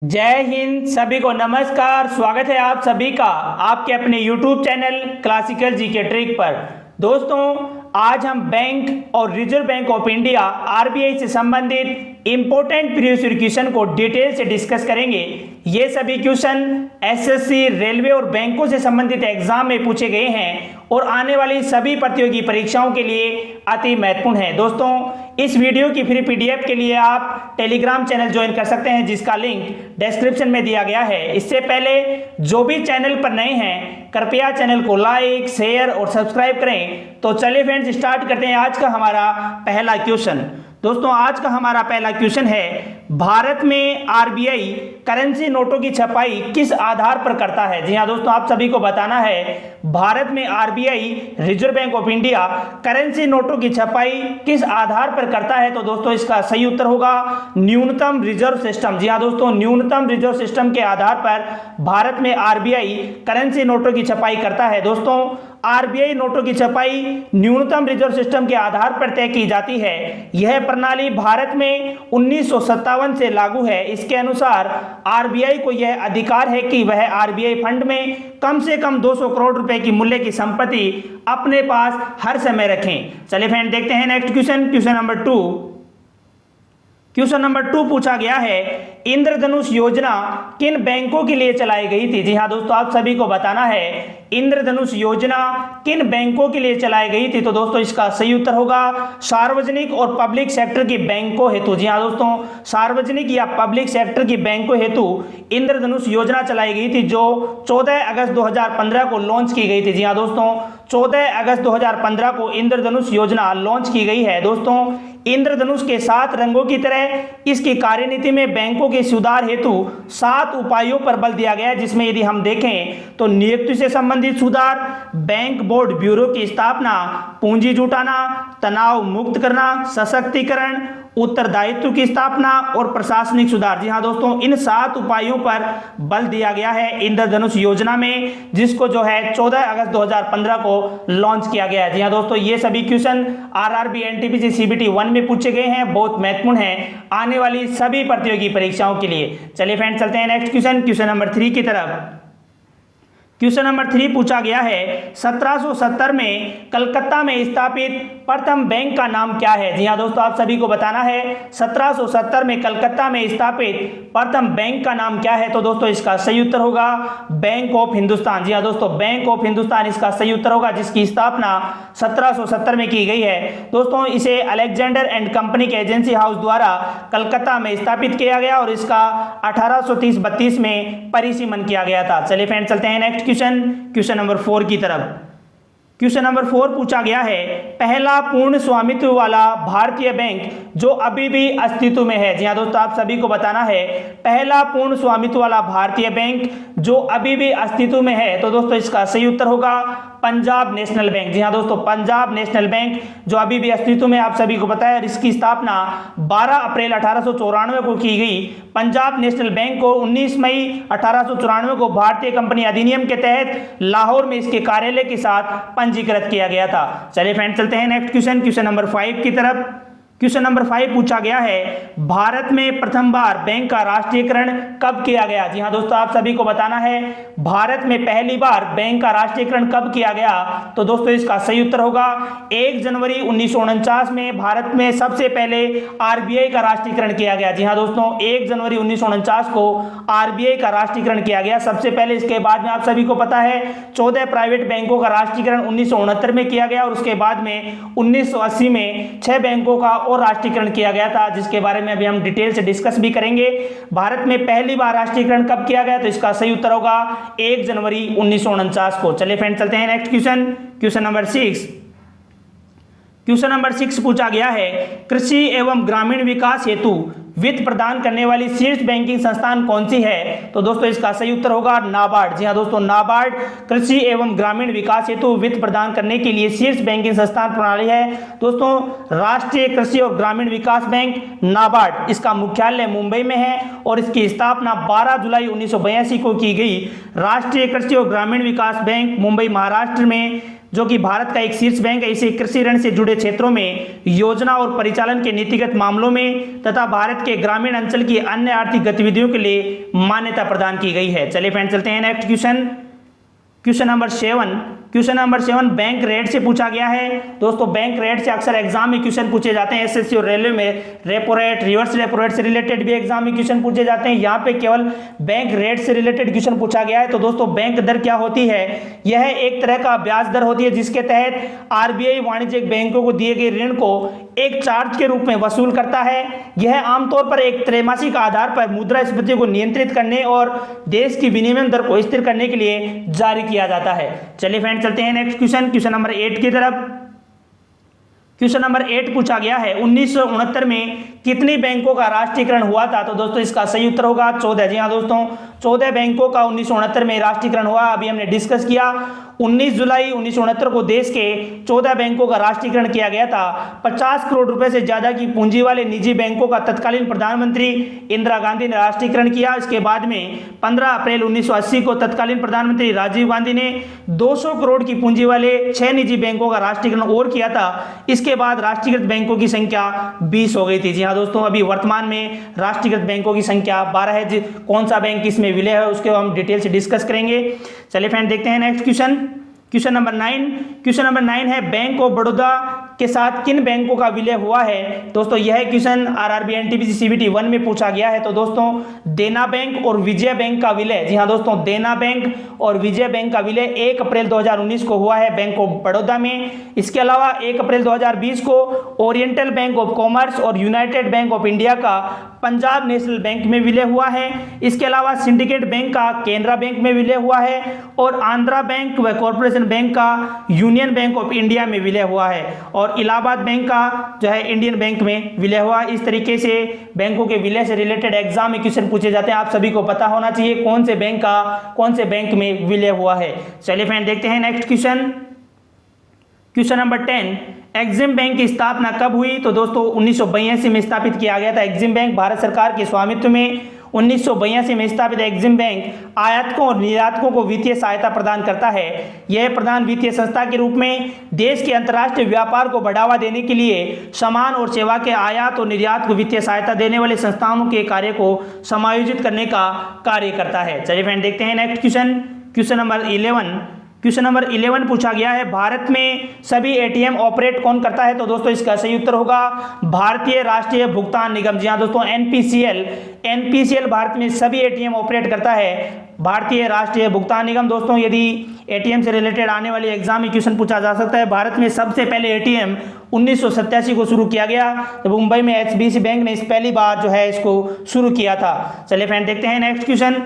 जय हिंद। सभी को नमस्कार। स्वागत है आप सभी का आपके अपने YouTube channel classical GK trick पर। दोस्तों, आज हम बैंक और reserve bank of India RBI से संबंधित इंपॉर्टेंट प्रीवियस ईयर क्वेश्चन को डिटेल से डिस्कस करेंगे। ये सभी क्वेश्चन एसएससी, रेलवे और बैंकों से संबंधित एग्जाम में पूछे गए हैं और आने वाली सभी प्रतियोगी परीक्षाओं के लिए अति महत्वपूर्ण है। दोस्तों, इस वीडियो की फ्री पीडीएफ के लिए आप टेलीग्राम चैनल ज्वाइन कर सकते हैं, जिसका लिंक डिस्क्रिप्शन में दिया गया है। इससे पहले जो भी चैनल पर नए हैं, कृपया चैनल को लाइक, शेयर और सब्सक्राइब करें। तो चलिए फ्रेंड्स, स्टार्ट करते हैं आज का हमारा पहला क्वेश्चन। दोस्तों, आज का हमारा पहला क्वेश्चन है, भारत में आरबीआई करेंसी नोटों की छपाई किस आधार पर करता है। जी हाँ दोस्तों, आप सभी को बताना है, भारत में RBI reserve bank of India currency नोटों की छपाई किस आधार पर करता है। तो दोस्तों, इसका सही उत्तर होगा न्यूनतम रिजर्व सिस्टम। जी हाँ दोस्तों, न्यूनतम रिजर्व सिस्टम के आधार पर भारत में आरबीआई करेंसी नोटों की छपाई करता है। दोस्तों, आरबीआई नोटों की छपाई न्यूनतम रिजर्व सिस्टम के आधार पर तय की जाती है। यह प्रणाली भारत में 1957 से लागू है। इसके अनुसार आरबीआई को यह अधिकार है कि वह आरबीआई फंड में कम से कम 200 करोड़ रुपए की मूल्य की संपत्ति अपने पास हर समय रखें। चलिए फ्रेंड, देखते हैं नेक्स्ट क्वेश्चन। क्वेश्चन नंबर 2 पूछा गया है, इंद्रधनुष योजना किन बैंकों के लिए चलाई गई थी। जी हाँ दोस्तों, आप सभी को बताना है, इंद्रधनुष योजना किन बैंकों के लिए चलाई गई थी। तो दोस्तों, इसका सही उत्तर होगा सार्वजनिक और पब्लिक सेक्टर की बैंकों हेतु। जी हाँ दोस्तों, सार्वजनिक या पब्लिक सेक्टर की बैंकों हेतु इंद्रधनुष योजना चलाई गई थी, जो 14 अगस्त 2015 को लॉन्च की गई थी। जी हाँ दोस्तों, 14 अगस्त 2015 को इंद्रधनुष योजना लॉन्च की गई है। दोस्तों, इंद्रधनुष के 7 रंगों की तरह इसकी कार्यनीति में बैंकों के सुधार हेतु 7 उपायों पर बल दिया गया है, जिसमें यदि हम देखें तो नियुक्ति से संबंधित सुधार, बैंक बोर्ड ब्यूरो की स्थापना, पूंजी जुटाना, तनाव मुक्त करना, सशक्तिकरण, उत्तरदायित्व की स्थापना और प्रशासनिक सुधार। जी हाँ दोस्तों, इन 7 उपायों पर बल दिया गया है इंद्रधनुष योजना में, जिसको जो है 14 अगस्त 2015 को लॉन्च किया गया है। जी हाँ दोस्तों, ये सभी क्वेश्चन आरआरबी, एनटीपीसी, सीबीटी 1 में पूछे गए हैं, बहुत महत्वपूर्ण है आने वाली सभी प्रतियोगी परीक्षाओं के लिए। चलिए फ्रेंड्स, चलते हैं नेक्स्ट क्वेश्चन नंबर 3 की तरफ। क्वेश्चन नंबर 3 पूछा गया है, 1770 में कलकत्ता में स्थापित प्रथम बैंक का नाम क्या है। जी हाँ दोस्तों, आप सभी को बताना है, 1770 में कलकत्ता में स्थापित प्रथम बैंक का नाम क्या है। तो दोस्तों, इसका सही उत्तर होगा बैंक ऑफ हिंदुस्तान। जी हाँ दोस्तों, बैंक ऑफ हिंदुस्तान इसका सही उत्तर होगा, जिसकी स्थापना 1770 में की गई है। दोस्तों, इसे अलेक्जेंडर एंड कंपनी के एजेंसी हाउस द्वारा कलकत्ता में स्थापित किया गया और इसका 1830-32 में परिसीमन किया गया था। चलिए फ्रेंड, चलते हैं नेक्स्ट क्वेश्चन नंबर 4 की तरफ। क्वेश्चन नंबर 4 पूछा गया है, पहला पूर्ण स्वामित्व वाला भारतीय बैंक जो अभी भी अस्तित्व में है। जी हाँ दोस्तों, आप सभी को बताना है, पहला पूर्ण स्वामित्व वाला भारतीय बैंक जो अभी भी अस्तित्व में है। तो दोस्तों, इसका सही उत्तर होगा पंजाब नेशनल बैंक। जी हाँ दोस्तों, पंजाब नेशनल बैंक जो अभी भी अस्तित्व में, आप सभी को पता है, इसकी स्थापना 12 अप्रैल 1894 को की गई। पंजाब नेशनल बैंक को 19 मई 1894 को भारतीय कंपनी अधिनियम के तहत लाहौर में इसके कार्यालय के साथ पंजीकृत किया गया था। चलिए फ्रेंड, चलते हैं नेक्स्ट क्वेश्चन नंबर 5 की तरफ। क्वेश्चन नंबर 5 पूछा गया है, भारत में प्रथम बार बैंक का राष्ट्रीयकरण कब किया गया। जी हाँ दोस्तों, आप सभी को बताना है, भारत में पहली बार बैंक का राष्ट्रीयकरण कब किया गया। तो दोस्तों, इसका सही उत्तर होगा 1 जनवरी 1949 में भारत में सबसे पहले आरबीआई का राष्ट्रीयकरण किया गया। जी हाँ दोस्तों, 1 जनवरी 1949 को आरबीआई का राष्ट्रीयकरण किया गया सबसे पहले। इसके बाद में आप सभी को पता है 14 प्राइवेट बैंकों का राष्ट्रीयकरण 1969 में किया गया और उसके बाद में 1980 में 6 बैंकों का और राष्ट्रीयकरण किया गया था, जिसके बारे में अभी हम डिटेल से डिस्कस भी करेंगे। भारत में पहली बार राष्ट्रीयकरण कब किया गया, तो इसका सही उत्तर होगा 1 जनवरी 1949 को। चलिए फ्रेंड, चलते हैं next question number 6। Question number 6 पूछा गया है, कृषि एवं ग्रामीण विकास हेतु वित्त प्रदान करने वाली शीर्ष बैंकिंग संस्थान कौन सी है। तो दोस्तों, इसका सही उत्तर होगा नाबार्ड। जी हाँ दोस्तों, नाबार्ड कृषि एवं ग्रामीण विकास हेतु वित्त प्रदान करने के लिए शीर्ष बैंकिंग संस्थान प्रणाली है। दोस्तों, राष्ट्रीय कृषि और ग्रामीण विकास बैंक नाबार्ड, इसका मुख्यालय मुंबई में है और इसकी स्थापना 12 जुलाई 1982 को की गई। राष्ट्रीय कृषि और ग्रामीण विकास बैंक मुंबई महाराष्ट्र में जो कि भारत का एक शीर्ष बैंक है। इसे कृषि ऋण से जुड़े क्षेत्रों में योजना और परिचालन के नीतिगत मामलों में तथा भारत के ग्रामीण अंचल की अन्य आर्थिक गतिविधियों के लिए मान्यता प्रदान की गई है। चलिए फ्रेंड चलते हैं next question. Question number 7 bank rate से पूछा गया है। दोस्तों बैंक रेट से अक्सर एग्जाम में क्वेश्चन पूछे जाते हैं। एसएससी और रेलवे में repo rate, reverse repo rate से रिलेटेड भी एग्जाम में क्वेश्चन पूछे जाते हैं। यहाँ पे केवल बैंक रेट से रिलेटेड क्वेश्चन पूछा गया है। तो दोस्तों बैंक दर क्या होती है? यह एक तरह का ब्याज दर होती है जिसके तहत आरबीआई वाणिज्यिक बैंकों को दिए गए ऋण को एक चार्ज के रूप में वसूल करता है। यह आमतौर पर एक त्रैमासिक आधार पर मुद्रास्फीति को नियंत्रित करने और देश की विनिमय दर को स्थिर करने के लिए जारी किया जाता है। चलिए फ्रेंड चलते हैं नेक्स्ट क्वेश्चन नंबर 8 की तरफ। क्वेश्चन नंबर 8 पूछा गया है 1969 में कितनी बैंकों का राष्ट्रीयकरण हुआ था? तो दोस्तों इसका सही उत्तर होगा 14। जी हाँ दोस्तों, 14 बैंकों का 1969 में राष्ट्रीयकरण हुआ। अभी हमने डिस्कस किया 19 जुलाई 1969 को देश के 14 बैंकों का राष्ट्रीयकरण किया गया था। 50 करोड़ रुपए से ज्यादा की पूंजी वाले निजी बैंकों का तत्कालीन प्रधानमंत्री इंदिरा गांधी ने राष्ट्रीयकरण किया। इसके बाद में 15 अप्रैल 1980 को तत्कालीन प्रधानमंत्री राजीव गांधी ने 200 करोड़ की पूंजी वाले 6 निजी बैंकों का राष्ट्रीयकरण और किया था। इसके बाद राष्ट्रीयकृत बैंकों की संख्या 20 हो गई थी। जी हाँ दोस्तों, अभी वर्तमान में राष्ट्रीयकृत बैंकों की संख्या 12 है। कौन सा बैंक इसमें विलय है उसके हम डिटेल से डिस्कस करेंगे। चलिए फ्रेंड देखते हैं नेक्स्ट क्वेश्चन नंबर 9 है बैंक ऑफ बड़ौदा के साथ किन बैंकों का विलय हुआ है? दोस्तों यह क्वेश्चन आरआरबी एनटीपीसी सीबीटी 1 में पूछा गया है। तो दोस्तों देना बैंक और विजय बैंक का विलय, जी हाँ दोस्तों, देना बैंक और विजय बैंक का विलय 1 अप्रैल 2019 को हुआ है बैंक ऑफ बड़ौदा में। इसके अलावा 1 अप्रैल 2020 को ओरिएंटल बैंक ऑफ कॉमर्स और यूनाइटेड बैंक ऑफ इंडिया का पंजाब नेशनल बैंक में विलय हुआ है। इसके अलावा सिंडिकेट बैंक का केनरा बैंक में विलय हुआ है और आंध्रा बैंक व कॉर्पोरेशन बैंक का यूनियन बैंक ऑफ इंडिया में विलय हुआ है और इलाहाबाद बैंक का जो है इंडियन बैंक में विलय हुआ। इस तरीके से बैंकों के विलय से रिलेटेड एग्जाम में क्वेश्चन पूछे जाते हैं। आप सभी को पता होना चाहिए कौन से बैंक में विलय हुआ है। चलिए फ्रेंड देखते हैं next question number 10 Exim bank की स्थापना कब हुई? तो दोस्तों 1982 में स्थापित किया गया था। एक्सिम बैंक भारत सरकार के स्वामित्व में 1982 में स्थापित एक्सिम बैंक आयातकों और निर्यातकों को वित्तीय सहायता प्रदान करता है। यह प्रधान वित्तीय संस्था के रूप में देश के अंतर्राष्ट्रीय व्यापार को बढ़ावा देने के लिए सामान और सेवा के आयात और निर्यात को वित्तीय सहायता देने वाले संस्थाओं के कार्य को समायोजित करने का कार्य करता है। चलिए फ्रेंड देखते हैं नेक्स्ट क्वेश्चन नंबर 11 पूछा गया है भारत में सभी एटीएम ऑपरेट कौन करता है? तो दोस्तों इसका सही उत्तर होगा भारतीय राष्ट्रीय भुगतान निगम। जी हाँ दोस्तों, एनपीसीएल भारत में सभी एटीएम ऑपरेट करता है, भारतीय राष्ट्रीय भुगतान निगम। दोस्तों यदि एटीएम से रिलेटेड आने वाले एग्जाम में क्वेश्चन पूछा जा सकता है, भारत में सबसे पहले एटीएम 1987 को शुरू किया गया जब मुंबई में एचबीसी बैंक ने इस पहली बार जो है इसको शुरू किया था। चलिए फ्रेंड देखते हैं नेक्स्ट क्वेश्चन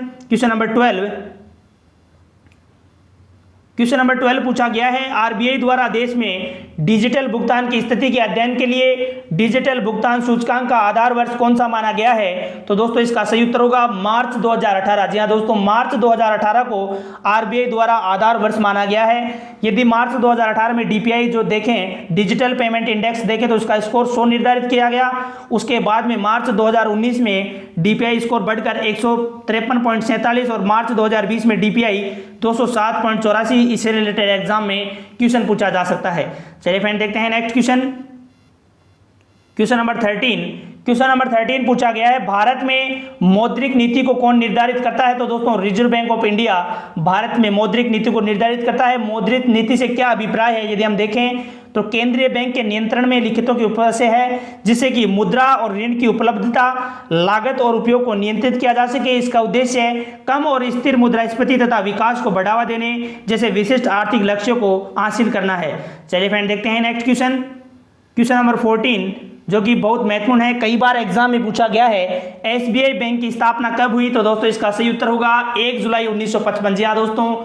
नंबर 12 पूछा गया है आरबीआई द्वारा देश में डिजिटल भुगतान की स्थिति के अध्ययन के लिए डिजिटल भुगतान सूचकांक का आधार वर्ष कौन सा माना गया है? तो दोस्तों इसका सही उत्तर होगा मार्च 2018। जी हाँ दोस्तों, मार्च 2018 को आरबीआई द्वारा आधार वर्ष माना गया है। यदि मार्च 2018 में डीपीआई जो देखें, डिजिटल पेमेंट इंडेक्स देखें, तो उसका स्कोर 100 निर्धारित किया गया। उसके बाद में मार्च 2019 में डीपीआई स्कोर बढ़कर 153.47 और मार्च 2020 में डीपीआई 207.84। इससे रिलेटेड एग्जाम में क्वेश्चन पूछा जा सकता है। चलिए फ्रेंड देखते हैं नेक्स्ट क्वेश्चन नंबर 13 पूछा गया है भारत में मौद्रिक नीति को कौन निर्धारित करता है? तो दोस्तों reserve bank of India Bharat में मौद्रिक नीति को निर्धारित करता है। मौद्रिक नीति से क्या अभिप्राय है? यदि हम देखें तो केंद्रीय बैंक के नियंत्रण में लिखितों के ऊपर से है जिससे कि मुद्रा और ऋण की उपलब्धता, लागत और उपयोग को नियंत्रित किया जा सके। इसका उद्देश्य है कम और स्थिर मुद्रास्फीति तथा विकास को बढ़ावा देने जैसे विशिष्ट आर्थिक लक्ष्यों को हासिल करना है। चलिए फ्रेंड देखते हैं नेक्स्ट क्वेश्चन नंबर 14 जो कि बहुत महत्वपूर्ण है, कई बार एग्जाम में पूछा गया है एसबीआई बैंक की स्थापना कब हुई? तो दोस्तों इसका सही उत्तर होगा 1 जुलाई 1955। जी हाँ दोस्तों,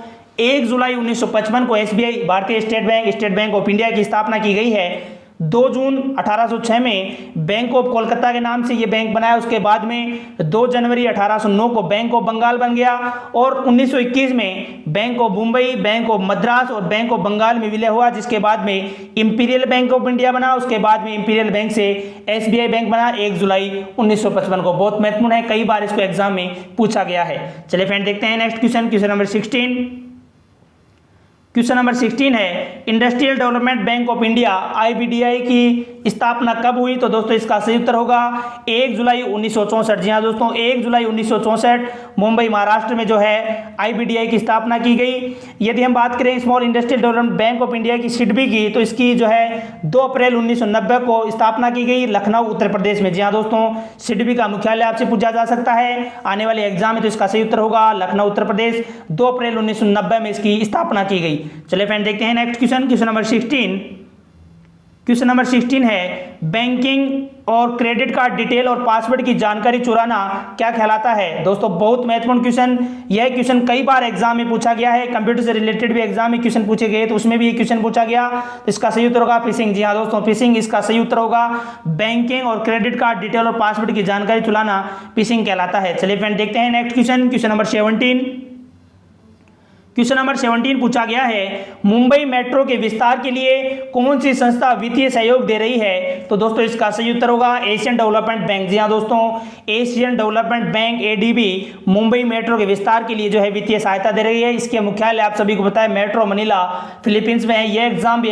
1 जुलाई 1955 को एसबीआई भारतीय स्टेट बैंक ऑफ इंडिया की स्थापना की गई है। 2 जून 1806 में बैंक ऑफ कोलकाता के नाम से ये बैंक बनाया। उसके बाद में 2 जनवरी 1809 को बैंक ऑफ बंगाल बन गया और 1921 में bank of Mumbai, bank of Madras और बैंक ऑफ बंगाल में विलय हुआ, जिसके बाद में इंपीरियल बैंक ऑफ इंडिया बना। उसके बाद में इंपीरियल बैंक से एसबीआई बैंक बना 1 जुलाई 1955 को। बहुत महत्वपूर्ण है, कई बार इसको एग्जाम में पूछा गया है। चलिए फ्रेंड देखते हैं next question number 16 question number 16 है industrial development bank of India IBDI की स्थापना कब हुई? तो दोस्तों इसका सही उत्तर होगा 1 जुलाई 1964। जी हाँ दोस्तों, 1 जुलाई 1964 मुंबई महाराष्ट्र में जो है IBDI की स्थापना की गई। यदि हम बात करें small industrial development bank of India की सिडबी की, तो इसकी जो है 2 अप्रैल 1990 को स्थापना की गई लखनऊ उत्तर प्रदेश में। जी हाँ दोस्तों, सिडबी का मुख्यालय आपसे पूछा जा सकता है आने वाले एग्जाम में, तो इसका सही उत्तर होगा लखनऊ उत्तर प्रदेश। 2 अप्रैल 1990 में इसकी स्थापना की गई। चलिए फ्रेंड देखते हैं next question, question number 16। Question number 16 है बैंकिंग और क्रेडिट कार्ड डिटेल और पासवर्ड की जानकारी चुराना क्या कहलाता है? दोस्तों बहुत महत्वपूर्ण क्वेश्चन, यह क्वेश्चन कई बार एग्जाम में पूछा गया है, कंप्यूटर से रिलेटेड भी एग्जाम में क्वेश्चन पूछे गए, तो उसमें भी ये क्वेश्चन पूछा गया। तो इसका सही उत्तर होगा फिशिंग। जी हाँ दोस्तों, फिशिंग इसका सही उत्तर होगा। बैंकिंग और क्रेडिट कार्ड डिटेल और पासवर्ड की जानकारी चुराना फिशिंग कहलाता है। चलिए फ्रेंड देखते हैं next question, question number 17। Question number 17 पूछा गया है मुंबई मेट्रो के विस्तार के लिए कौन सी संस्था वित्तीय सहयोग दे रही है? तो दोस्तों इसका सही उत्तर होगा एशियन डेवलपमेंट बैंक। जी हाँ दोस्तों, Asian development bank ADB Mumbai metro के विस्तार के लिए जो है वित्तीय सहायता दे रही है। इसके मुख्यालय आप सभी को पता है मेट्रो मनीला फिलीपींस में है। यह एग्जाम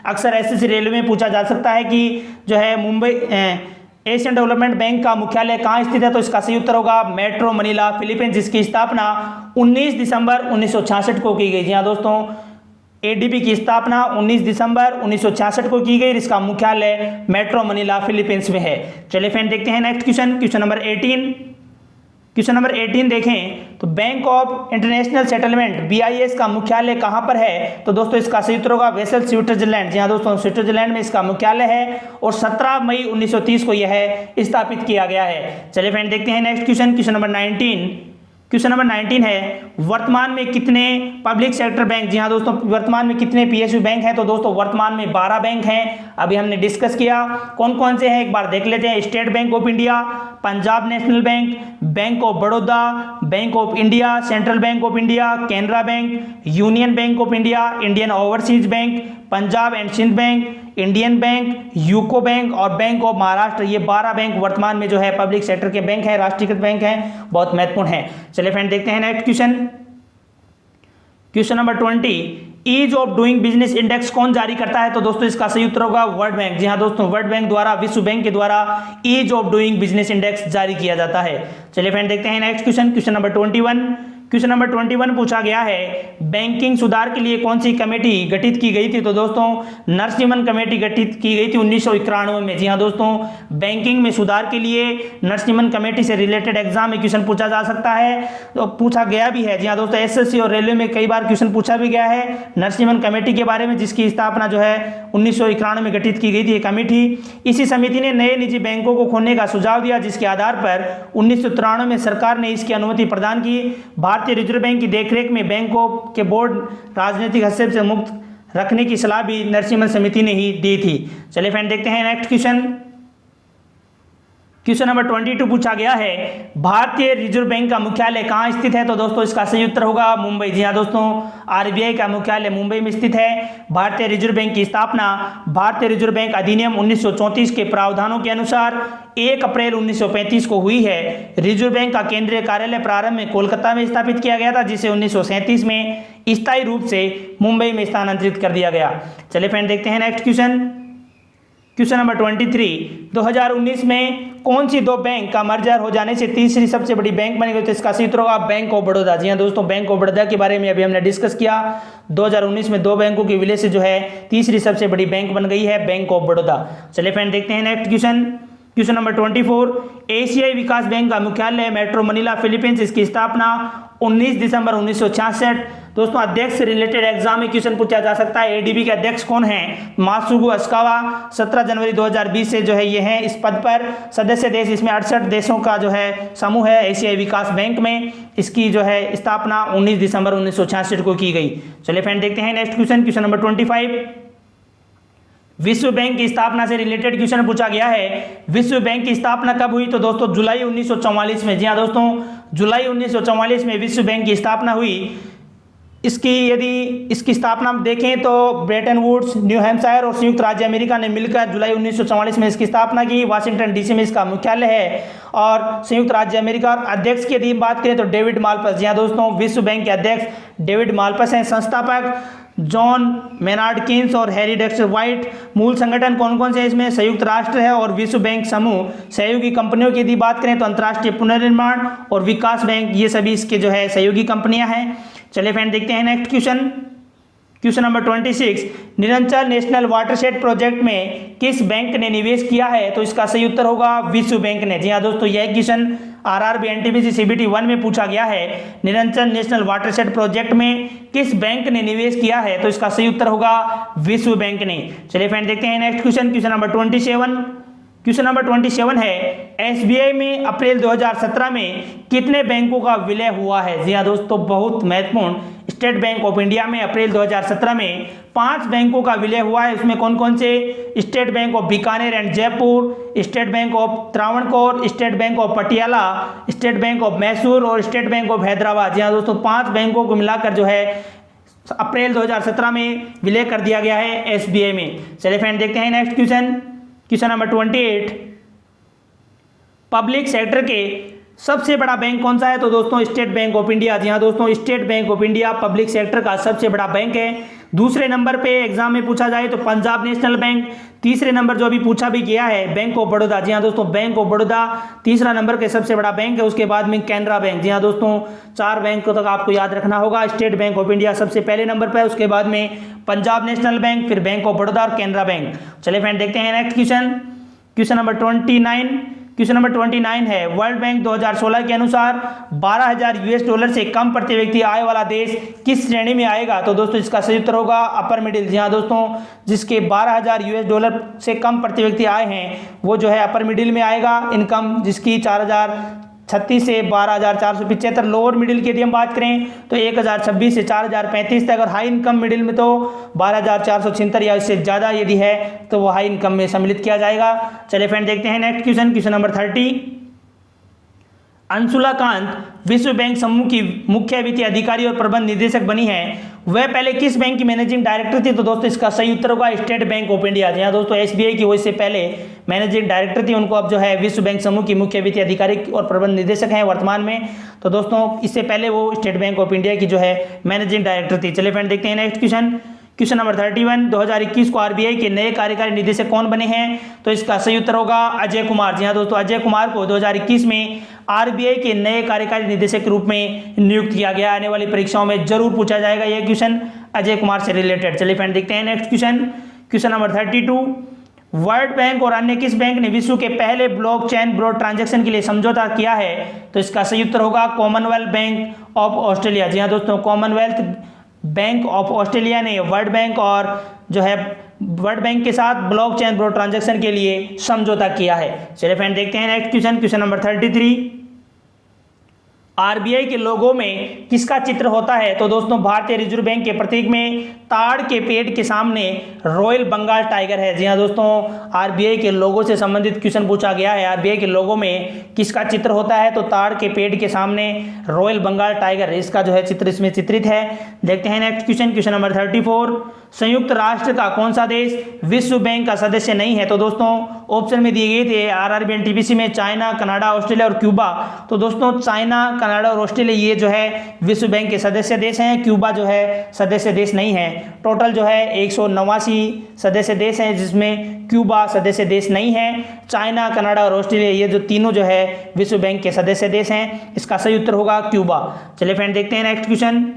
अक्सर SSC रेलवे में पूछा जा सकता है कि जो है मुंबई एशियन डेवलपमेंट बैंक का मुख्यालय कहाँ स्थित है? तो इसका सही उत्तर होगा मेट्रो मनीला फिलीपींस, जिसकी स्थापना 19 दिसंबर 1966 को की गई। जी हाँ दोस्तों, ADB की स्थापना 19 दिसंबर 1966 को की गई। इसका मुख्यालय मेट्रो मनीला फिलीपींस में है। चलिए फ्रेंड देखते हैं next question, question number 18। Question number 18 देखें तो bank of international settlement BIS का मुख्यालय कहां पर है? तो दोस्तों इसका सही उत्तर होगा वेसल स्विट्जरलैंड। जी हाँ दोस्तों, स्विट्जरलैंड में इसका मुख्यालय है और 17 मई 1930 को यह स्थापित किया गया है। चलिए फ्रेंड देखते हैं next question, question number 19। Question number 19 है वर्तमान में कितने पब्लिक सेक्टर बैंक? जी हाँ दोस्तों, वर्तमान में कितने PSU बैंक हैं? तो दोस्तों वर्तमान में 12 बैंक हैं। अभी हमने डिस्कस किया कौन कौन से हैं, एक बार देख लेते हैं। State Bank of India, Punjab National Bank, Bank of Baroda, Bank of India, Central Bank of India, Canara Bank, Union Bank of India, Indian Overseas Bank, Punjab and Sindh Bank, Indian Bank, UCO Bank और बैंक ऑफ महाराष्ट्र। ये 12 bank वर्तमान में जो है public sector के bank है, राष्ट्रीयकृत bank हैं, बहुत महत्वपूर्ण है। चलिए फ्रेंड देखते हैं next question, question number 20। Ease of doing business index कौन जारी करता है? तो दोस्तों इसका सही उत्तर होगा वर्ल्ड बैंक। जी हाँ दोस्तों, वर्ल्ड बैंक द्वारा, विश्व बैंक के द्वारा ease of doing business index जारी किया जाता है। चलिए फ्रेंड देखते हैं next question, question number 21। Question number 21 पूछा गया है बैंकिंग सुधार के लिए कौन सी कमेटी गठित की गई थी? तो दोस्तों नरसिम्हन कमेटी गठित की गई थी 1991 में। जी हाँ दोस्तों, बैंकिंग में सुधार के लिए नरसिम्हन कमेटी से रिलेटेड एग्जाम में क्वेश्चन पूछा जा सकता है, तो पूछा गया भी है। जी हाँ दोस्तों, SSC और रेलवे में कई बार क्वेश्चन पूछा भी गया है नरसिम्हन कमेटी के बारे में, जिसकी स्थापना जो है 1991 में गठित की गई थी ये कमेटी। इसी समिति ने नए निजी बैंकों को खोलने का सुझाव दिया, जिसके आधार पर 1993 में सरकार ने इसकी अनुमति प्रदान की। भारतीय रिजर्व बैंक की देखरेख में बैंकों के बोर्ड राजनीतिक हस्तक्षेप से मुक्त रखने की सलाह भी नरसिम्हन समिति ने ही दी थी। चलिए फ्रेंड देखते हैं नेक्स्ट क्वेश्चन, क्वेश्चन नंबर 22 पूछा गया है भारतीय रिजर्व बैंक का मुख्यालय कहाँ स्थित है? तो दोस्तों इसका सही उत्तर होगा मुंबई। जी हाँ दोस्तों, RBI का मुख्यालय मुंबई में स्थित है। भारतीय रिजर्व बैंक की स्थापना भारतीय रिजर्व बैंक अधिनियम 1934 के प्रावधानों के अनुसार 1 अप्रैल 1935 को हुई है। रिजर्व बैंक का केंद्रीय कार्यालय प्रारंभ में कोलकाता में स्थापित किया गया था, जिसे 1937 में स्थायी रूप से मुंबई में स्थानांतरित कर दिया गया। चलिए फ्रेंड देखते हैं नेक्स्ट क्वेश्चन, क्वेश्चन नंबर 23। 2019 में कौन सी 2 बैंक का मर्जर हो जाने से तीसरी सबसे बड़ी बैंक बनी गई? तो इसका सही उत्तर होगा बैंक ऑफ बड़ौदा। जी हाँ दोस्तों, बैंक ऑफ बड़ौदा के बारे में अभी हमने डिस्कस किया। 2019 में 2 बैंकों के विलय से जो है तीसरी सबसे बड़ी बैंक बन गई है बैंक ऑफ बड़ौदा। चलिए फ्रेंड देखते हैं नेक्स्ट क्वेश्चन, क्वेश्चन नंबर 24। एशियाई विकास बैंक का मुख्यालय मेट्रो मनीला फिलीपींस, इसकी स्थापना 19 दिसंबर 1966। दोस्तों अध्यक्ष से रिलेटेड एग्जाम में क्वेश्चन पूछा जा सकता है ADB के अध्यक्ष कौन हैं? मात्सुगु असाकावा। 17 जनवरी 2020 से जो है ये हैं इस पद पर। सदस्य देश इसमें 68 देशों का जो है समूह है एशियाई विकास बैंक में। इसकी जो है स्थापना 19 दिसंबर 1966 को की गई। चलिए फ्रेंड देखते हैं नेक्स्ट क्वेश्चन, क्वेश्चन नंबर 25। विश्व बैंक की स्थापना से रिलेटेड क्वेश्चन पूछा गया है विश्व बैंक की स्थापना कब हुई? तो दोस्तों जुलाई 1944 में। जी हाँ दोस्तों, जुलाई 1944 में विश्व बैंक की स्थापना हुई। यदि इसकी स्थापना हम देखें तो ब्रेटन वुड्स, न्यू हैम्पशायर और संयुक्त राज्य अमेरिका ने मिलकर जुलाई 1944 में इसकी स्थापना की। वाशिंगटन डीसी में इसका मुख्यालय है। और संयुक्त राज्य अमेरिका और अध्यक्ष की यदि बात करें तो डेविड मालपस, जी हाँ दोस्तों, विश्व बैंक के अध्यक्ष डेविड मालपस हैं। संस्थापक जॉन मेनार्ड किन्स और हैरी डेक्स्टर व्हाइट। मूल संगठन कौन कौन से इसमें संयुक्त राष्ट्र है और विश्व बैंक समूह। सहयोगी कंपनियों की यदि बात करें तो अंतर्राष्ट्रीय पुनर्निर्माण और विकास बैंक, ये सभी इसके जो है सहयोगी कंपनियां हैं। चलिए फ्रेंड देखते हैं नेक्स्ट क्वेश्चन नंबर 26। निरंतर नेशनल वाटरशेड प्रोजेक्ट में किस बैंक ने निवेश किया है? तो इसका सही उत्तर होगा विश्व बैंक ने। जी हाँ दोस्तों, यह क्वेश्चन आरआरबी एनटीपीसी सीबीटी 1 में पूछा गया है। निरंतर नेशनल वाटरशेड प्रोजेक्ट में किस बैंक ने निवेश किया है? तो इसका सही उत्तर होगा विश्व बैंक ने। चलिए फ्रेंड देखते हैं next question number 27। Question number 27 है, एसबीआई में अप्रैल 2017 में कितने बैंकों का विलय हुआ है? जी हाँ दोस्तों, बहुत महत्वपूर्ण। स्टेट बैंक ऑफ इंडिया में अप्रैल 2017 में 5 बैंकों का विलय हुआ है। उसमें कौन कौन से? State Bank of Bikaner and Jaipur, state Bank of Travancore, state Bank of Patiala, state Bank of Mysore और स्टेट बैंक ऑफ हैदराबाद। जी हाँ दोस्तों, 5 बैंकों को मिलाकर जो है अप्रैल 2017 में विलय कर दिया गया है एसबीआई में। चलिए फ्रेंड देखते हैं next question number 28। Public sector के सबसे बड़ा बैंक कौन सा है? तो दोस्तों स्टेट बैंक ऑफ इंडिया। जी हाँ दोस्तों, state Bank of India public sector का सबसे बड़ा बैंक है। दूसरे नंबर पे एग्जाम में पूछा जाए तो पंजाब नेशनल बैंक। तीसरे नंबर जो अभी पूछा भी गया है बैंक ऑफ बड़ौदा। जी हाँ दोस्तों, बैंक ऑफ बड़ौदा तीसरा नंबर के सबसे बड़ा बैंक है। उसके बाद में कैनरा बैंक। जी हाँ दोस्तों, 4 बैंकों तक आपको याद रखना होगा। स्टेट बैंक ऑफ इंडिया सबसे पहले नंबर पर है, उसके बाद में पंजाब नेशनल बैंक, फिर बैंक ऑफ बड़ौदा और कैनरा बैंक। चलिए फ्रेंड देखते हैं next question number 29। Question number 29 है, वर्ल्ड बैंक 2016 के अनुसार $12,000 से कम प्रति व्यक्ति आय वाला देश किस श्रेणी में आएगा? तो दोस्तों इसका सही उत्तर होगा अपर मिडिल। जी हाँ दोस्तों, जिसके $12,000 से कम प्रति व्यक्ति आय हैं वो जो है अपर मिडिल में आएगा। इनकम जिसकी 4,036 से 12,475। लोअर मिडिल की यदि हम बात करें तो 1,026 से 4,035 तक। और हाई इनकम मिडिल में तो 12,476 या इससे ज़्यादा यदि है तो वो हाई इनकम में सम्मिलित किया जाएगा। चलिए फ्रेंड देखते हैं next question number 30। Anshula Kant विश्व बैंक समूह की मुख्य वित्तीय अधिकारी और प्रबंध निदेशक बनी है। वह पहले किस बैंक की मैनेजिंग डायरेक्टर थी? तो दोस्तों इसका सही उत्तर होगा स्टेट बैंक ऑफ इंडिया। जी हाँ दोस्तों, एसबीआई की वजह से पहले मैनेजिंग डायरेक्टर थी, उनको अब जो है विश्व बैंक समूह की मुख्य वित्तीय अधिकारी और प्रबंध निदेशक हैं वर्तमान में। तो दोस्तों इससे पहले वो स्टेट बैंक ऑफ इंडिया की जो है मैनेजिंग डायरेक्टर थी। चलिए फ्रेंड देखते हैं नेक्स्ट क्वेश्चन नंबर 31। 2021 को आरबीआई के नए कार्यकारी निदेशक कौन बने हैं? तो इसका सही उत्तर होगा अजय कुमार। जी हाँ दोस्तों, अजय कुमार को 2021 में आरबीआई के नए कार्यकारी निदेशक के रूप में नियुक्त किया गया। आने वाली परीक्षाओं में जरूर पूछा जाएगा यह क्वेश्चन अजय कुमार से रिलेटेड। चलिए फ्रेंड देखते हैं next question number 32। World bank और अन्य किस बैंक ने विश्व के पहले ब्लॉकचेन ब्रॉड ट्रांजैक्शन के लिए समझौता किया है? तो इसका सही उत्तर होगा कॉमनवेल्थ बैंक ऑफ ऑस्ट्रेलिया। जी हाँ दोस्तों, कॉमनवेल्थ बैंक ऑफ ऑस्ट्रेलिया ने वर्ल्ड बैंक और जो है वर्ल्ड बैंक के साथ ब्लॉकचेन ब्रॉड ट्रांजैक्शन के लिए समझौता किया है। चलिए फ्रेंड देखते हैं नेक्स्ट क्वेश्चन नंबर 33। आरबीआई के लोगो में किसका चित्र होता है? तो दोस्तों भारतीय रिजर्व बैंक के प्रतीक में ताड़ के पेड़ के सामने रॉयल बंगाल टाइगर है। जी हाँ दोस्तों, आरबीआई के लोगो से संबंधित क्वेश्चन पूछा गया है। आरबीआई के लोगो में किसका चित्र होता है? तो ताड़ के पेड़ के सामने रॉयल बंगाल टाइगर, इसका जो है चित्र इसमें चित्रित है। देखते हैं नेक्स्ट क्वेश्चन नंबर 34। संयुक्त राष्ट्र का कौन सा देश विश्व बैंक का सदस्य नहीं है? तो दोस्तों ऑप्शन में दिए गए थे आरआरबी एनटीपीसी में चाइना, कनाडा, ऑस्ट्रेलिया और क्यूबा। तो दोस्तों चाइना, कनाडा और ऑस्ट्रेलिया ये जो है विश्व बैंक के सदस्य देश हैं। क्यूबा जो है सदस्य देश नहीं है। टोटल जो है 189 सदस्य देश हैं जिसमें क्यूबा सदस्य देश नहीं है। चाइना, कनाडा और ऑस्ट्रेलिया ये जो तीनों जो है विश्व बैंक के सदस्य देश हैं। इसका सही उत्तर होगा क्यूबा। चलिए फ्रेंड देखते हैं नेक्स्ट क्वेश्चन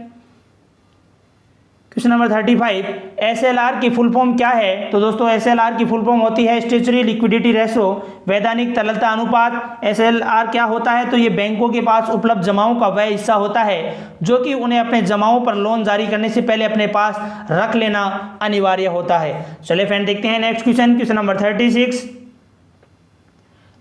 नंबर 35। एसएलआर की फुल फॉर्म क्या है? तो दोस्तों एसएलआर की फुल फॉर्म होती है स्टैट्यूटरी लिक्विडिटी रेशो, वैधानिक तरलता अनुपात। एसएलआर क्या होता है? तो ये बैंकों के पास उपलब्ध जमाओं का वह हिस्सा होता है जो कि उन्हें अपने जमाओं पर लोन जारी करने से पहले अपने पास रख लेना अनिवार्य होता है। चलिए फ्रेंड देखते हैं नेक्स्ट क्वेश्चन नंबर 36।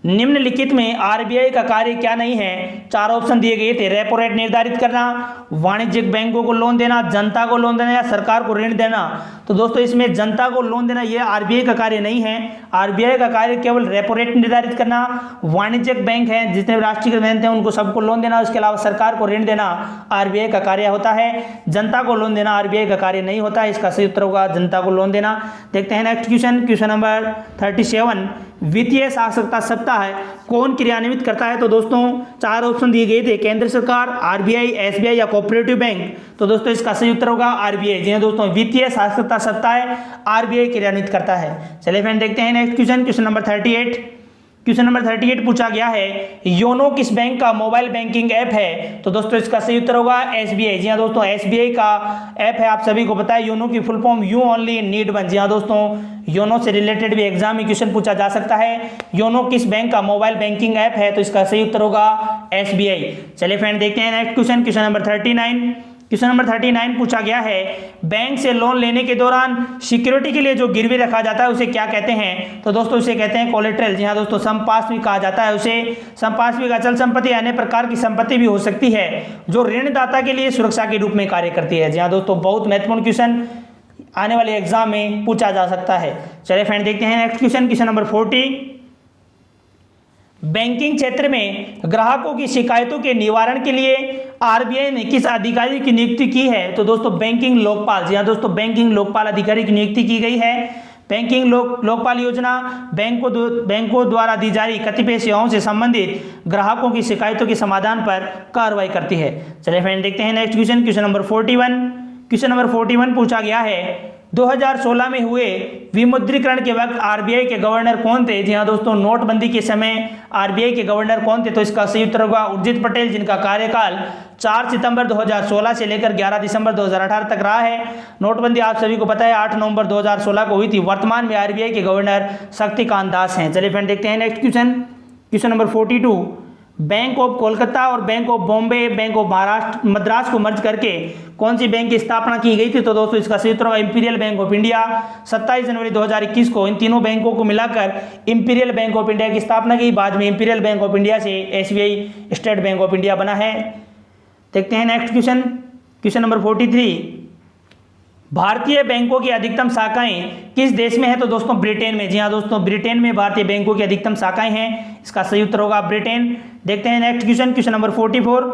निम्नलिखित में आरबीआई का कार्य क्या नहीं है? 4 ऑप्शन दिए गए थे। रेपो रेट निर्धारित करना, वाणिज्यिक बैंकों को लोन देना, जनता को लोन देना या सरकार को ऋण देना। तो दोस्तों इसमें जनता को लोन देना ये आरबीआई का कार्य नहीं है। आरबीआई का कार्य केवल रेपो रेट निर्धारित करना, वाणिज्यिक बैंक हैं जितने राष्ट्रीयकृत बैंक हैं उनको सबको लोन देना, उसके अलावा सरकार को ऋण देना आरबीआई का कार्य होता है। जनता को लोन देना आरबीआई का कार्य नहीं होता है। इसका सही उत्तर होगा जनता को लोन देना। देखते हैं नेक्स्ट क्वेश्चन, क्वेश्चन नंबर 37। वित्तीय साक्षरता सप्ताह कौन क्रियान्वित करता है? तो दोस्तों 4 ऑप्शन दिए गए थे, केंद्र सरकार, आरबीआई, एसबीआई या कोऑपरेटिव बैंक। तो दोस्तों इसका सही उत्तर होगा आरबीआई। जी हाँ दोस्तों, वित्तीय साक्षरता सप्ताह आरबीआई क्रियान्वित करता है। चलिए फ्रेंड देखते हैं next question, question number 38। Question number 38 पूछा गया है, योनो किस बैंक का मोबाइल बैंकिंग ऐप है? तो दोस्तों इसका सही उत्तर होगा एसबीआई। जी हाँ दोस्तों, एसबीआई का ऐप है, आप सभी को पता है। योनो की full form you only need one. जी हाँ दोस्तों, योनो से रिलेटेड भी एग्जाम में क्वेश्चन पूछा जा सकता है। योनो किस बैंक का मोबाइल बैंकिंग ऐप है? तो इसका सही उत्तर होगा एसबीआई। चलिए फ्रेंड देखते हैं next question, question number 39। Question number 39 पूछा गया है, बैंक से लोन लेने के दौरान सिक्योरिटी के लिए जो गिरवी रखा जाता है उसे क्या कहते हैं? तो दोस्तों उसे कहते हैं कोलेटरल। जी हाँ दोस्तों, संपार्श्विक भी कहा जाता है उसे। संपार्श्विक अचल संपत्ति अन्य प्रकार की संपत्ति भी हो सकती है जो ऋणदाता के लिए सुरक्षा के रूप में कार्य करती है। जी हाँ दोस्तों, बहुत महत्वपूर्ण क्वेश्चन आने वाले एग्जाम में पूछा जा सकता है। चलिए फ्रेंड देखते हैं next question, question number 40। Banking क्षेत्र में ग्राहकों की शिकायतों के निवारण के लिए आरबीआई ने किस अधिकारी की नियुक्ति की है? तो दोस्तों बैंकिंग लोकपाल। जी हाँ दोस्तों, बैंकिंग लोकपाल अधिकारी की नियुक्ति की गई है। बैंकिंग लोकपाल योजना बैंकों द्वारा दी जा रही कतिपय सेवाओं से संबंधित ग्राहकों की शिकायतों के समाधान पर कार्रवाई करती है। चलिए फ्रेंड देखते हैं next question, question number 41। Question number 41 पूछा गया है, 2016 में हुए विमुद्रीकरण के वक्त आरबीआई के गवर्नर कौन थे? जी हाँ दोस्तों, नोटबंदी के समय आरबीआई के गवर्नर कौन थे? तो इसका सही उत्तर होगा उर्जित पटेल, जिनका कार्यकाल 4 सितंबर 2016 से लेकर 11 दिसंबर 2018 तक रहा है। नोटबंदी आप सभी को पता है 8 नवंबर 2016 को हुई थी। वर्तमान में आरबीआई के गवर्नर शक्तिकांत दास हैं। चलिए फ्रेंड देखते हैं next question, question number 42। Bank of Kolkata और Bank of Bombay, Bank of Maharashtra Madras को मर्ज करके कौन सी बैंक की स्थापना की गई थी? तो दोस्तों इसका सही उत्तर होगा इंपीरियल बैंक ऑफ इंडिया। 27 जनवरी 2021 को इन तीनों बैंकों को मिलाकर इंपीरियल बैंक ऑफ इंडिया की स्थापना की। बाद में इंपीरियल बैंक ऑफ इंडिया से SBI state Bank of India बना है। देखते हैं नेक्स्ट क्वेश्चन, क्वेश्चन नंबर 43। भारतीय बैंकों की अधिकतम शाखाएं किस देश में है? तो दोस्तों ब्रिटेन में। जी हाँ दोस्तों, ब्रिटेन में भारतीय बैंकों की अधिकतम शाखाएं हैं। इसका सही उत्तर होगा ब्रिटेन। देखते हैं next question, question number 44।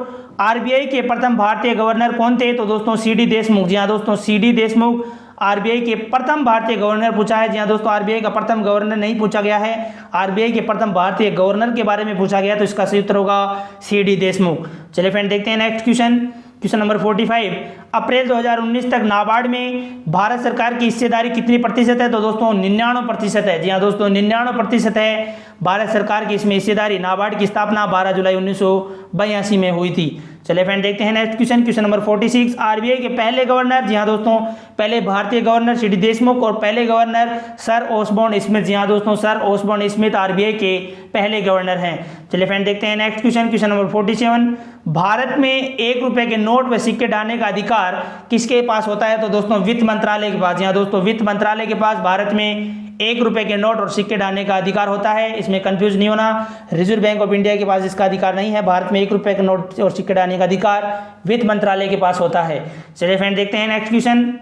RBI के प्रथम भारतीय गवर्नर कौन थे? तो दोस्तों सीडी देशमुख। जी हाँ दोस्तों, सीडी देशमुख आरबीआई के प्रथम भारतीय गवर्नर पूछा है। जी हाँ दोस्तों, आरबीआई का प्रथम गवर्नर नहीं पूछा गया है, आरबीआई के प्रथम भारतीय गवर्नर के बारे में पूछा गया। तो इसका सही उत्तर होगा सीडी देशमुख। चलिए फ्रेंड देखते हैं नेक्स्ट क्वेश्चन, क्वेश्चन नंबर 45। अप्रैल 2019 तक नाबार्ड में भारत सरकार की हिस्सेदारी कितनी प्रतिशत है? तो दोस्तों 99% है। जी हाँ दोस्तों, 99% है भारत सरकार की इसमें हिस्सेदारी। नाबार्ड की स्थापना 12 जुलाई 1982 में हुई थी। चलिए फ्रेंड देखते हैं next question, question number 46। RBI के पहले गवर्नर, जी हाँ दोस्तों, पहले भारतीय गवर्नर सीडी देशमुख और पहले गवर्नर सर ओसबोर्न स्मिथ। जी हाँ दोस्तों, सर ओसबोर्न स्मिथ आरबीआई के पहले गवर्नर हैं। चलिए फ्रेंड देखते हैं next question, question number 47। Bharat में 1 रुपए के नोट व सिक्के डालने का अधिकार किसके पास होता है? तो दोस्तों वित्त मंत्रालय के पास। जी हाँ दोस्तों, वित्त मंत्रालय के पास भारत में 1 रुपए के नोट और सिक्के डालने का अधिकार होता है। इसमें कंफ्यूज नहीं होना, रिजर्व बैंक ऑफ इंडिया के पास इसका अधिकार नहीं है। भारत में 1 रुपए के नोट और सिक्के डालने का अधिकार वित्त मंत्रालय के पास होता है। चलिए फ्रेंड देखते हैं नेक्स्ट क्वेश्चन।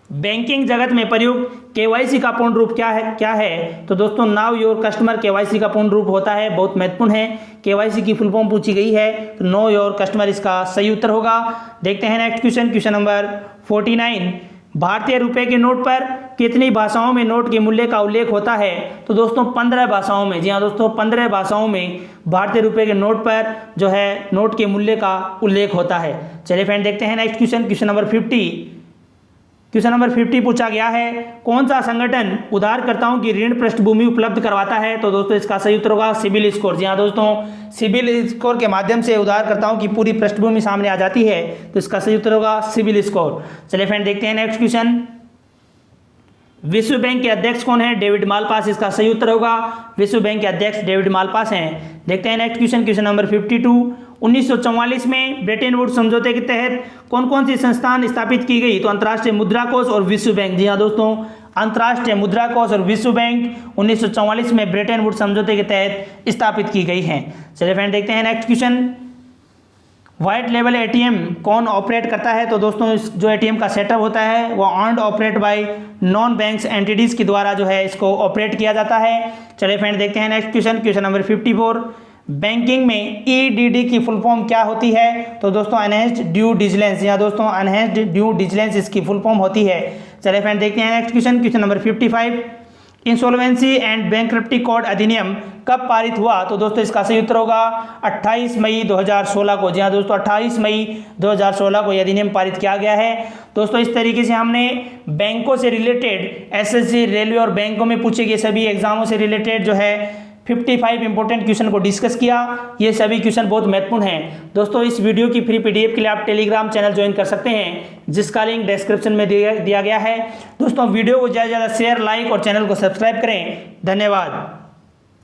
बैंकिंग जगत में प्रयुक्त केवाईसी का पूर्ण रूप क्या है? तो दोस्तों नाउ योर कस्टमर केवाईसी का पूर्ण रूप होता है, बहुत महत्वपूर्ण है। केवाईसी की फुल फॉर्म पूछी गई है, तो नो योर कस्टमर इसका सही उत्तर होगा। देखते हैं नेक्स्ट क्वेश्चन, क्वेश्चन नंबर 49। भारतीय रुपए के नोट पर कितनी भाषाओं में नोट के मूल्य का उल्लेख होता है? तो दोस्तों 15 भाषाओं में। जी हाँ दोस्तों, 15 भाषाओं में भारतीय रुपए के नोट पर जो है नोट के मूल्य का उल्लेख होता है। चलिए फ्रेंड देखते हैं next question, question number 50। Question number 50 पूछा गया है, कौन सा संगठन उधारकर्ताओं की ऋण पृष्ठभूमि उपलब्ध करवाता है? तो दोस्तों इसका सही उत्तर होगा सिबिल स्कोर। जी हाँ दोस्तों, सिबिल स्कोर के माध्यम से उधारकर्ताओं की पूरी पृष्ठभूमि सामने आ जाती है, तो इसका सही उत्तर होगा सिबिल स्कोर। चलिए फ्रेंड देखते हैं नेक्स्ट क्वेश्चन। विश्व बैंक के अध्यक्ष कौन है? डेविड मालपास इसका सही उत्तर होगा। विश्व बैंक के अध्यक्ष डेविड मालपास हैं। देखते हैं नेक्स्ट क्वेश्चन, क्वेश्चन नंबर 52। 1944 में ब्रेटन वुड्स समझौते के तहत कौन कौन सी संस्थान स्थापित की गई? तो अंतर्राष्ट्रीय मुद्रा कोष और विश्व बैंक। जी हाँ दोस्तों, अंतर्राष्ट्रीय मुद्रा कोष और विश्व बैंक 1944 में ब्रेटन वुड्स समझौते के तहत स्थापित की गई हैं। चलिए फ्रेंड देखते हैं next question. White level ATM कौन ऑपरेट करता है? तो दोस्तों जो एटीएम का सेटअप होता है वो owned operate bye non banks entities के द्वारा जो है इसको ऑपरेट किया जाता है। चलिए फ्रेंड देखते हैं next question, question number 54। Banking में ईडीडी की फुल फॉर्म क्या होती है? तो दोस्तों एनहेंस्ड ड्यू डिलिजेंस, या दोस्तों एनहेंस्ड ड्यू डिलिजेंस इसकी फुल फॉर्म होती है। चलिए फ्रेंड देखते हैं next question, question number 55। Insolvency and bankruptcy code अधिनियम कब पारित हुआ? तो दोस्तों इसका सही उत्तर होगा 28 मई 2016 को। जी हाँ दोस्तों, 28 मई 2016 को यह अधिनियम पारित किया गया है। दोस्तों इस तरीके से हमने बैंकों से रिलेटेड एसएससी, रेलवे और बैंकों में पूछे गए सभी एग्जामों से रिलेटेड जो है 55 इंपॉर्टेंट क्वेश्चन को डिस्कस किया। ये सभी क्वेश्चन बहुत महत्वपूर्ण हैं। दोस्तों इस वीडियो की फ्री पीडीएफ के लिए आप टेलीग्राम चैनल ज्वाइन कर सकते हैं, जिसका लिंक डिस्क्रिप्शन में दिया गया है। दोस्तों वीडियो को ज़्यादा से ज़्यादा शेयर, लाइक और चैनल को सब्सक्राइब करें। धन्यवाद।